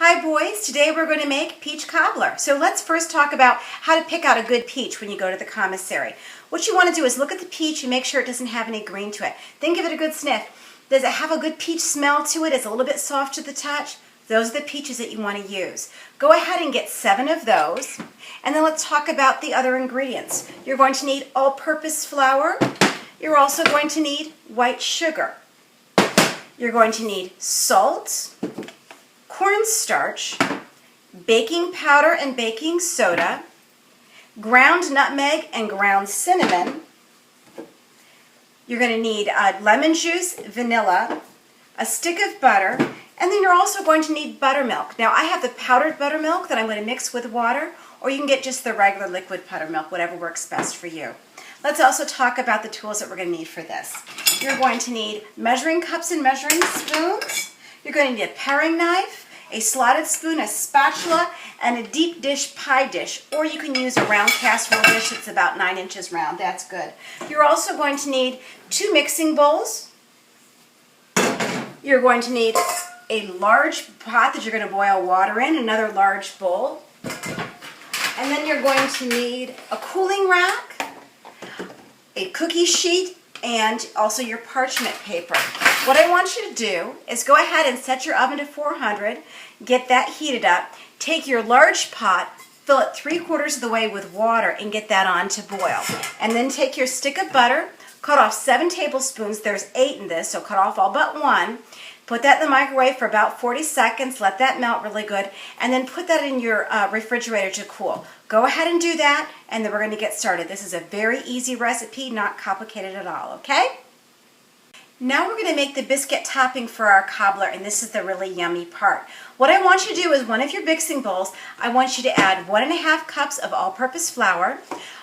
Hi boys, today we're going to make peach cobbler. So let's first talk about how to pick out a good peach when you go to the commissary. What you want to do is look at the peach and make sure it doesn't have any green to it. Then give it a good sniff. Does it have a good peach smell to it? Is it a little bit soft to the touch? Those are the peaches that you want to use. Go ahead and get 7 of those. And then let's talk about the other ingredients. You're going to need all-purpose flour. You're also going to need white sugar. You're going to need salt, cornstarch, baking powder and baking soda, ground nutmeg and ground cinnamon. You're going to need lemon juice, vanilla, a stick of butter, and then you're also going to need buttermilk. Now I have the powdered buttermilk that I'm going to mix with water, or you can get just the regular liquid buttermilk, whatever works best for you. Let's also talk about the tools that we're going to need for this. You're going to need measuring cups and measuring spoons. You're going to need a paring knife, a slotted spoon, a spatula, and a deep dish pie dish, or you can use a round casserole dish that's about 9 inches round. That's good. You're also going to need 2 mixing bowls. You're going to need a large pot that you're going to boil water in, another large bowl. And then you're going to need a cooling rack, a cookie sheet, and also your parchment paper. What I want you to do is go ahead and set your oven to 400, get that heated up, take your large pot, fill it 3/4 of the way with water, and get that on to boil. And then take your stick of butter, cut off 7 tablespoons, there's 8 in this, so cut off all but 1. Put that in the microwave for about 40 seconds, let that melt really good, and then put that in your refrigerator to cool. Go ahead and do that, and then we're going to get started. This is a very easy recipe, not complicated at all, okay? Now we're going to make the biscuit topping for our cobbler, and this is the really yummy part. What I want you to do is one of your mixing bowls, I want you to add 1½ cups of all-purpose flour,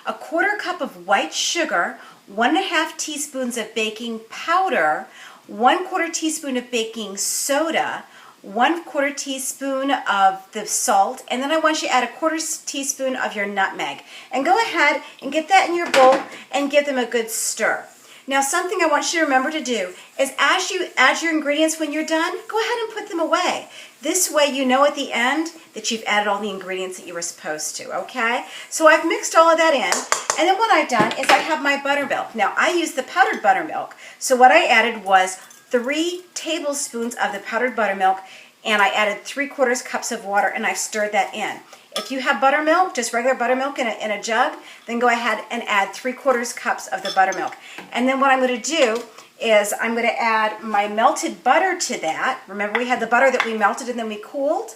1/4 cup of white sugar, 1½ teaspoons of baking powder, 1/4 teaspoon of baking soda, 1/4 teaspoon of the salt, and then I want you to add 1/4 teaspoon of your nutmeg. And go ahead and get that in your bowl and give them a good stir. Now something I want you to remember to do is as you add your ingredients when you're done, go ahead and put them away. This way you know at the end that you've added all the ingredients that you were supposed to, okay? So I've mixed all of that in, and then what I've done is I have my buttermilk. Now I use the powdered buttermilk, so what I added was 3 tablespoons of the powdered buttermilk, and I added 3/4 cups of water, and I've stirred that in. If you have buttermilk, just regular buttermilk in a jug, then go ahead and add 3/4 cups of the buttermilk. And then what I'm going to do is I'm going to add my melted butter to that. Remember we had the butter that we melted and then we cooled?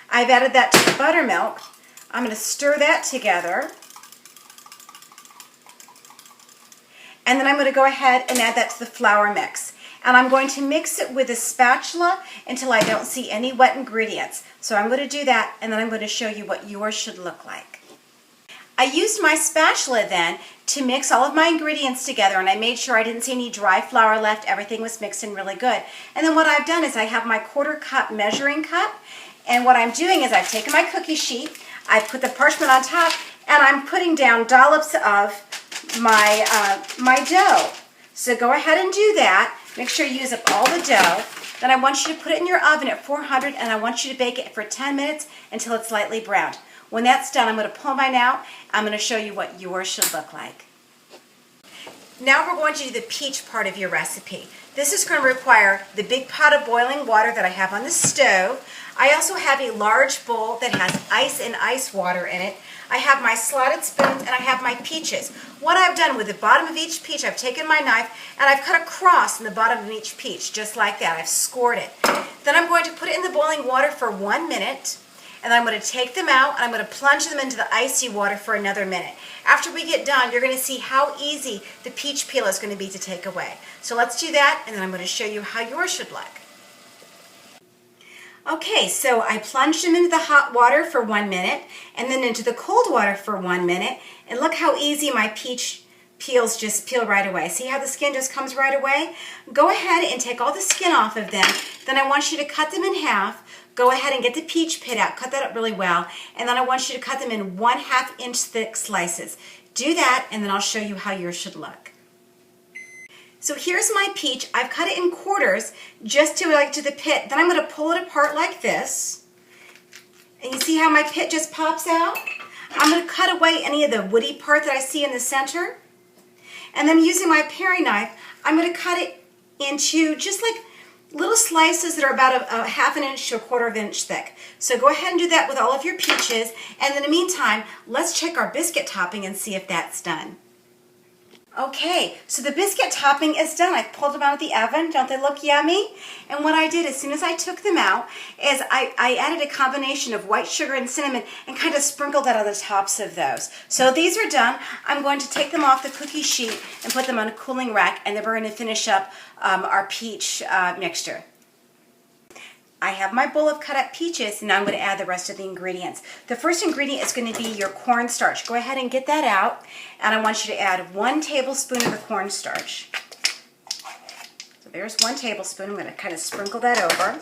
I've added that to the buttermilk. I'm going to stir that together. And then I'm going to go ahead and add that to the flour mix. And I'm going to mix it with a spatula until I don't see any wet ingredients. So I'm going to do that, and then I'm going to show you what yours should look like. I used my spatula then to mix all of my ingredients together, and I made sure I didn't see any dry flour left. Everything was mixed in really good. And then what I've done is I have my 1/4 cup measuring cup, and what I'm doing is I've taken my cookie sheet, I put the parchment on top, and I'm putting down dollops of my dough. So go ahead and do that. Make sure you use up all the dough. Then I want you to put it in your oven at 400, and I want you to bake it for 10 minutes until it's lightly browned. When that's done, I'm going to pull mine out. I'm going to show you what yours should look like. Now we're going to do the peach part of your recipe. This is going to require the big pot of boiling water that I have on the stove. I also have a large bowl that has ice and ice water in it. I have my slotted spoons, and I have my peaches. What I've done with the bottom of each peach, I've taken my knife and I've cut a cross in the bottom of each peach, just like that. I've scored it. Then I'm going to put it in the boiling water for 1 minute, and I'm going to take them out and I'm going to plunge them into the icy water for another minute. After we get done, you're going to see how easy the peach peel is going to be to take away. So let's do that, and then I'm going to show you how yours should look. Okay, so I plunged them into the hot water for 1 minute and then into the cold water for 1 minute, and look how easy my peach peels just peel right away. See how the skin just comes right away? Go ahead and take all the skin off of them. Then I want you to cut them in half. Go ahead and get the peach pit out. Cut that up really well. And then I want you to cut them in 1/2 inch thick slices. Do that, and then I'll show you how yours should look. So here's my peach. I've cut it in quarters just to the pit. Then I'm going to pull it apart like this. And you see how my pit just pops out? I'm going to cut away any of the woody part that I see in the center. And then using my paring knife, I'm going to cut it into just like little slices that are about a half an inch to a quarter of an inch thick. So go ahead and do that with all of your peaches. And in the meantime, let's check our biscuit topping and see if that's done. Okay, so the biscuit topping is done. I've pulled them out of the oven. Don't they look yummy? And what I did as soon as I took them out is I added a combination of white sugar and cinnamon and kind of sprinkled that on the tops of those. So these are done. I'm going to take them off the cookie sheet and put them on a cooling rack, and then we're going to finish up our peach mixture. I have my bowl of cut up peaches, and now I'm going to add the rest of the ingredients. The first ingredient is going to be your cornstarch. Go ahead and get that out, and I want you to add 1 tablespoon of the cornstarch. So there's 1 tablespoon. I'm going to kind of sprinkle that over.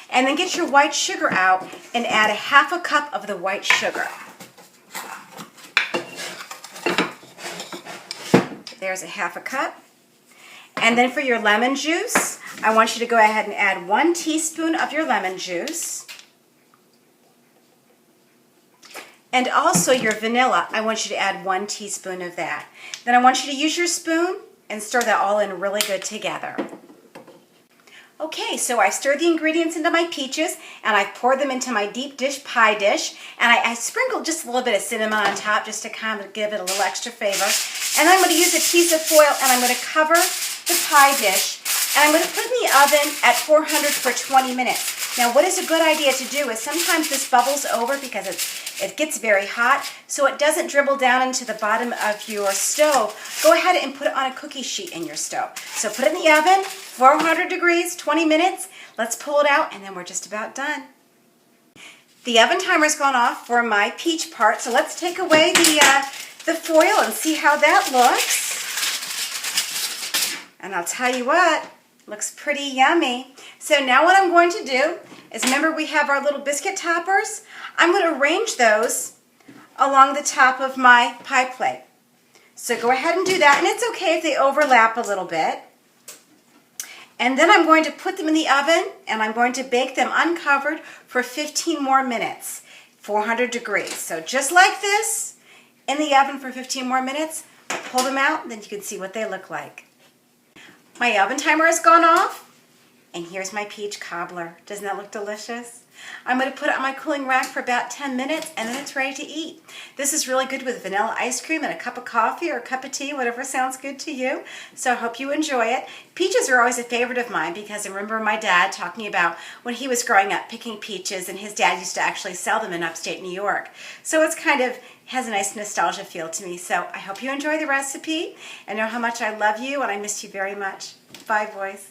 And then get your white sugar out and add 1/2 cup of the white sugar. There's 1/2 cup. And then for your lemon juice, I want you to go ahead and add 1 teaspoon of your lemon juice. And also your vanilla, I want you to add 1 teaspoon of that. Then I want you to use your spoon and stir that all in really good together. Okay, so I stirred the ingredients into my peaches, and I poured them into my deep dish pie dish, and I sprinkled just a little bit of cinnamon on top just to kind of give it a little extra flavor. And I'm going to use a piece of foil, and I'm going to cover the pie dish, and I'm going to put it in the oven at 400 for 20 minutes. Now, what is a good idea to do is sometimes this bubbles over because it gets very hot, so it doesn't dribble down into the bottom of your stove. Go ahead and put it on a cookie sheet in your stove. So put it in the oven, 400 degrees, 20 minutes. Let's pull it out, and then we're just about done. The oven timer's gone off for my peach part, so let's take away the foil and see how that looks. And I'll tell you what, looks pretty yummy. So now what I'm going to do is, remember we have our little biscuit toppers? I'm going to arrange those along the top of my pie plate. So go ahead and do that, and it's okay if they overlap a little bit. And then I'm going to put them in the oven, and I'm going to bake them uncovered for 15 more minutes, 400 degrees. So just like this, in the oven for 15 more minutes. Pull them out, and then you can see what they look like. My oven timer has gone off, and here's my peach cobbler. Doesn't that look delicious? I'm going to put it on my cooling rack for about 10 minutes, and then it's ready to eat. This is really good with vanilla ice cream and a cup of coffee or a cup of tea, whatever sounds good to you. So I hope you enjoy it. Peaches are always a favorite of mine because I remember my dad talking about when he was growing up picking peaches, and his dad used to actually sell them in upstate New York. So it's kind of has a nice nostalgia feel to me. So I hope you enjoy the recipe and know how much I love you, and I miss you very much. Bye, boys.